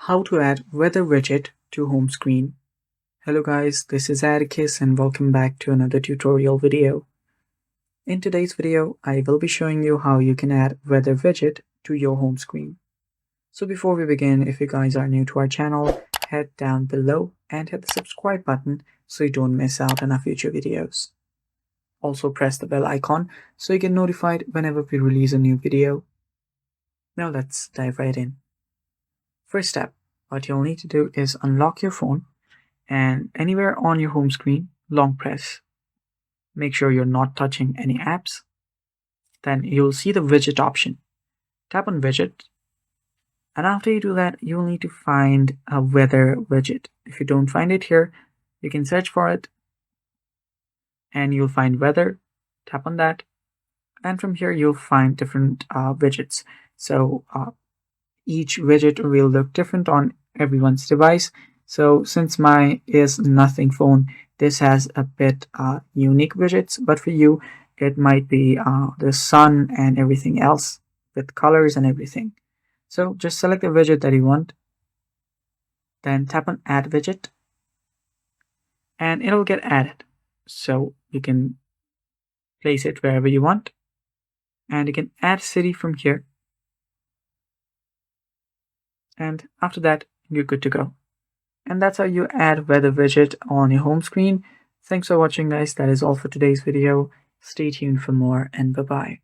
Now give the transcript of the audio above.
How to add weather widget to home screen. Hello guys, this is Atticus and welcome back to another tutorial video. In today's video, I will be showing you how you can add weather widget to your home screen. So before we begin, if you guys are new to our channel, head down below and hit the subscribe button so you don't miss out on our future videos. Also press the bell icon so you get notified whenever we release a new video. Now let's dive right in. First step, what you'll need to do is unlock your phone and anywhere on your home screen, long press. Make sure you're not touching any apps. Then you'll see the widget option. Tap on widget. And after you do that, you'll need to find a weather widget. If you don't find it here, you can search for it and you'll find weather. Tap on that. And from here, you'll find different widgets. So each widget will look different on everyone's device. So since mine is nothing phone, this has a bit unique widgets, but for you it might be the sun and everything else with colors and everything. So just select the widget that you want, then tap on add widget and it'll get added. So you can place it wherever you want and you can add city from here. And after that, you're good to go. And that's how you add weather widget on your home screen. Thanks for watching guys. That is all for today's video. Stay tuned for more and bye-bye.